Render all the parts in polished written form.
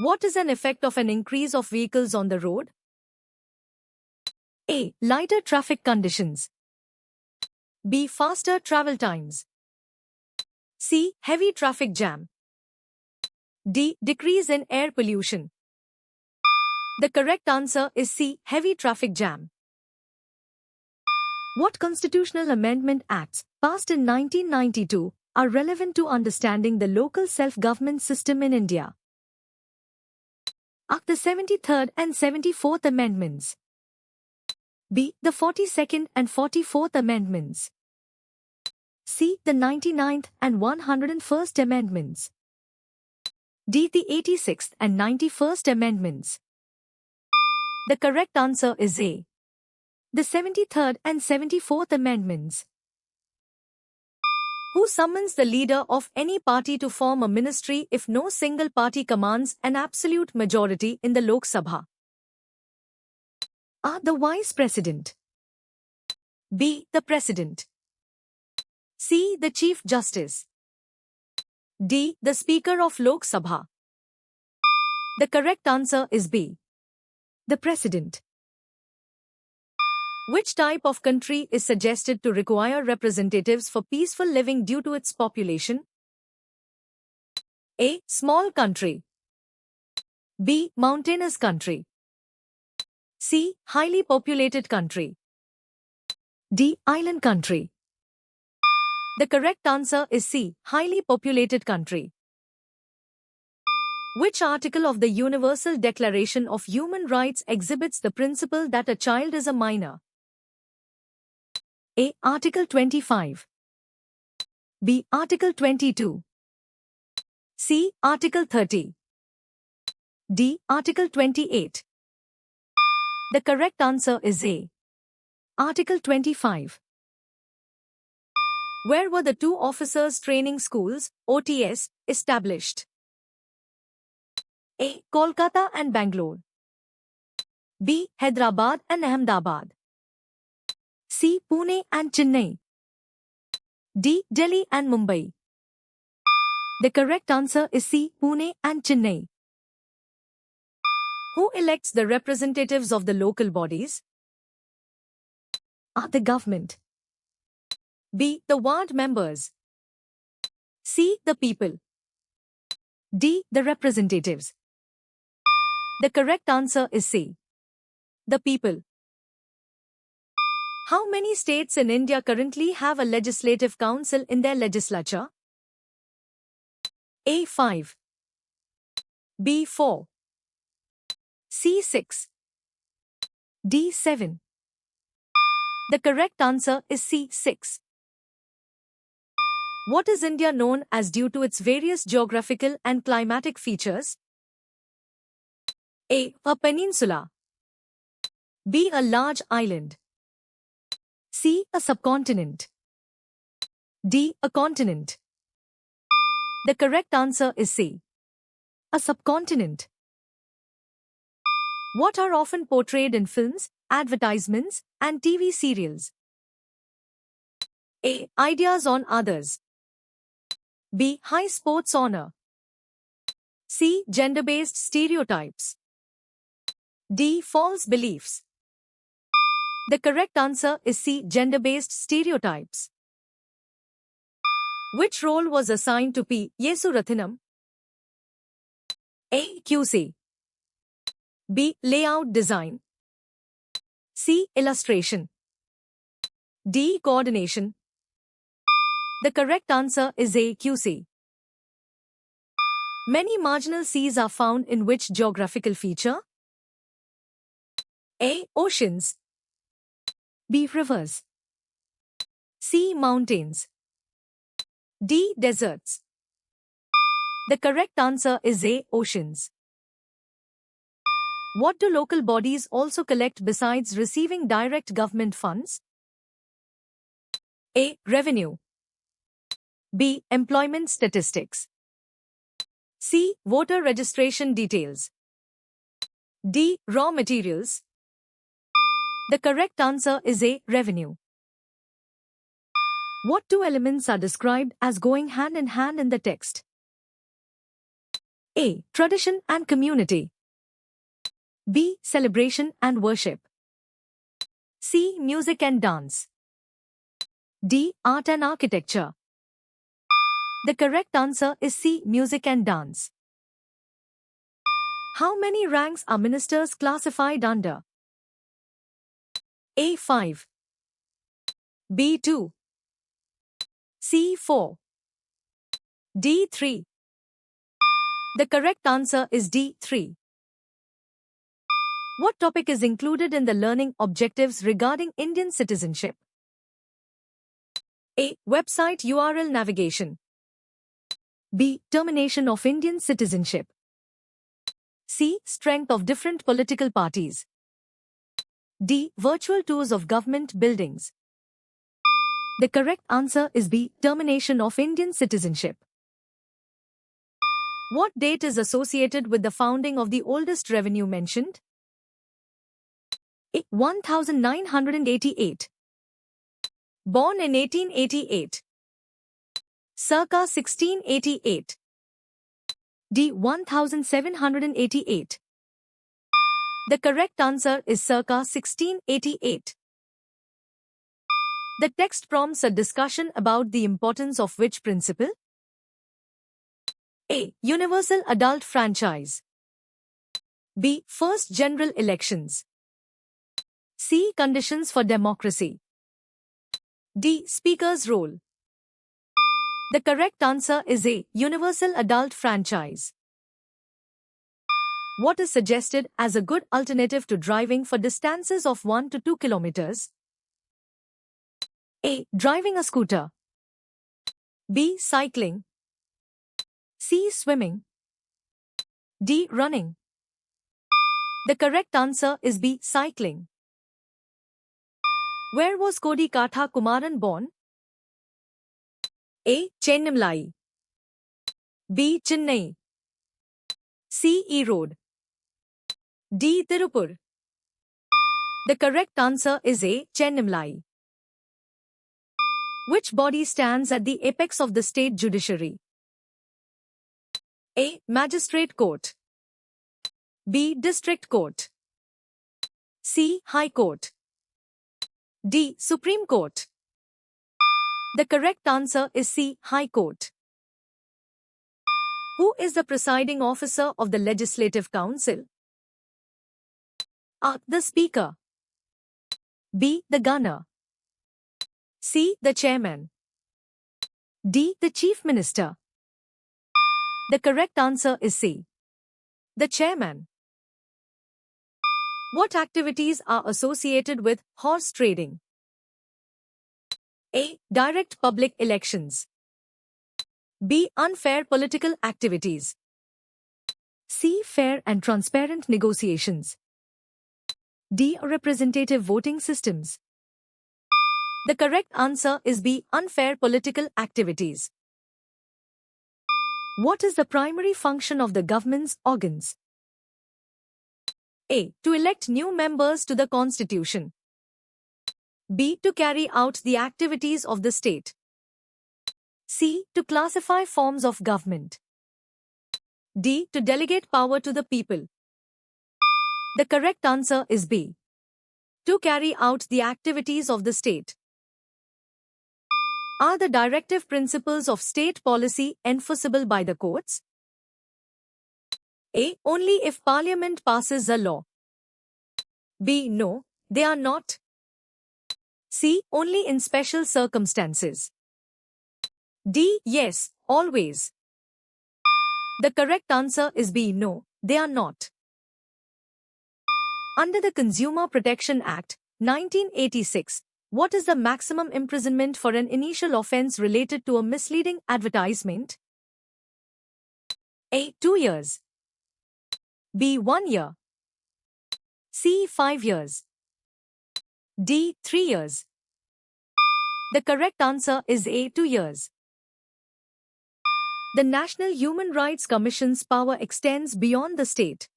What is an effect of an increase of vehicles on the road? A. Lighter traffic conditions. B. Faster travel times. C. Heavy traffic jam. D. Decrease in air pollution. The correct answer is C. Heavy traffic jam. What constitutional amendment acts, passed in 1992, are relevant to understanding the local self-government system in India? Are the 73rd and 74th Amendments. B. The 42nd and 44th Amendments. C. The 99th and 101st Amendments. D. The 86th and 91st Amendments. The correct answer is A. The 73rd and 74th Amendments. Who summons the leader of any party to form a ministry if no single party commands an absolute majority in the Lok Sabha? A. The Vice President. B. The President. C. The Chief Justice. D. The Speaker of Lok Sabha. The correct answer is B. The President. Which type of country is suggested to require representatives for peaceful living due to its population? A. Small country. B. Mountainous country. C. Highly populated country. D. Island country. The correct answer is C. Highly populated country. Which article of the Universal Declaration of Human Rights exhibits the principle that a child is a minor? A. Article 25. B. Article 22. C. Article 30. D. Article 28. The correct answer is A. Article 25. Where were the two officers training schools, OTS, established? A. Kolkata and Bangalore. B. Hyderabad and Ahmedabad. C. Pune and Chennai. D. Delhi and Mumbai. The correct answer is C. Pune and Chennai. Who elects the representatives of the local bodies? A. The government. B. The ward members. C. The people. D. The representatives. The correct answer is C. The people. How many states in India currently have a legislative council in their legislature? A. 5. B. 4. C. 6. D. 7. The correct answer is C. 6. What is India known as due to its various geographical and climatic features? A. A peninsula. B. A large island. C. A subcontinent. D. A continent. The correct answer is C. A subcontinent. What are often portrayed in films, advertisements, and TV serials? A. Ideas on others. B. High sports honor. C. Gender-based stereotypes. D. False beliefs. The correct answer is C. Gender-based stereotypes. Which role was assigned to P. Yesurathinam? A. QC. B. Layout design. C. Illustration. D. Coordination. The correct answer is A. QC. Many marginal seas are found in which geographical feature? A. Oceans. B. Rivers. C. Mountains. D. Deserts. The correct answer is A. Oceans. What do local bodies also collect besides receiving direct government funds? A. Revenue. B. Employment statistics. C. Voter registration details. D. Raw materials. The correct answer is A. Revenue. What two elements are described as going hand in hand in the text? A. Tradition and community. B. Celebration and worship. C. Music and dance. D. Art and architecture. The correct answer is C. Music and dance. How many ranks are ministers classified under? A. 5. B. 2. C. 4. D. 3. The correct answer is D. 3. What topic is included in the learning objectives regarding Indian citizenship? A. Website URL navigation. B. Termination of Indian citizenship. C. Strength of different political parties. D. Virtual tours of government buildings. The correct answer is B. Termination of Indian citizenship. What date is associated with the founding of the oldest revenue mentioned? A. 1988. Born in 1888. Circa 1688. D. 1788. The correct answer is circa 1688. The text prompts a discussion about the importance of which principle? A. Universal adult franchise. B. First general elections. C. Conditions for democracy. D. Speaker's role. The correct answer is A. Universal adult franchise. What is suggested as a good alternative to driving for distances of 1 to 2 kilometers? A. Driving a scooter. B. Cycling. C. Swimming. D. Running. The correct answer is B. Cycling. Where was Kodikatha Kumaran born? A. Chennamlai. B. Chennai. C. Erode. D. Tirupur. The correct answer is A. Chennamlai. Which body stands at the apex of the state judiciary? A. Magistrate Court. B. District Court. C. High Court. D. Supreme Court. The correct answer is C. High Court. Who is the presiding officer of the Legislative Council? A. The Speaker. B. The Governor. C. The Chairman. D. The Chief Minister. The correct answer is C. The Chairman. What activities are associated with horse trading? A. Direct public elections. B. Unfair political activities. C. Fair and transparent negotiations. D. Representative voting systems. The correct answer is B. Unfair political activities. What is the primary function of the government's organs? A. To elect new members to the Constitution. B. To carry out the activities of the state. C. To classify forms of government. D. To delegate power to the people. The correct answer is B. To carry out the activities of the state. Are the directive principles of state policy enforceable by the courts? A. Only if Parliament passes a law. B. No, they are not. C. Only in special circumstances. D. Yes, always. The correct answer is B. No, they are not. Under the Consumer Protection Act, 1986, what is the maximum imprisonment for an initial offence related to a misleading advertisement? A. 2 years. B. 1 year. C. 5 years. D. 3 years. The correct answer is A. 2 years. The National Human Rights Commission's power extends beyond the state.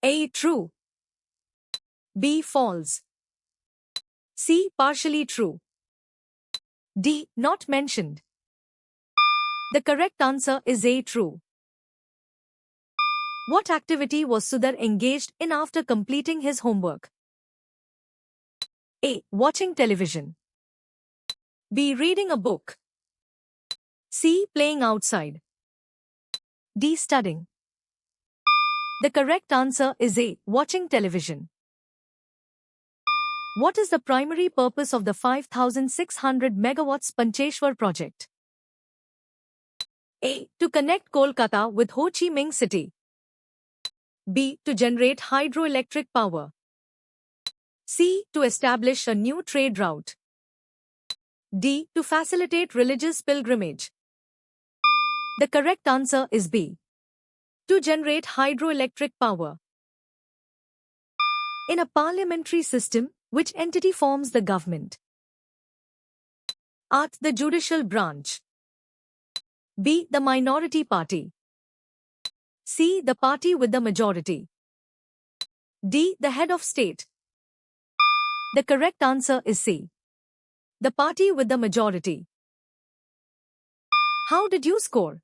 A. True. B. False. C. Partially true. D. Not mentioned. The correct answer is A. True. What activity was Sudhar engaged in after completing his homework? A. Watching television. B. Reading a book. C. Playing outside. D. Studying. The correct answer is A. Watching television. What is the primary purpose of the 5,600 megawatts Pancheshwar project? A. To connect Kolkata with Ho Chi Minh City. B. To generate hydroelectric power. C. To establish a new trade route. D. To facilitate religious pilgrimage. The correct answer is B. To generate hydroelectric power. In a parliamentary system, which entity forms the government? A. The judicial branch. B. The minority party. C. The party with the majority. D. The head of state. The correct answer is C. The party with the majority. How did you score?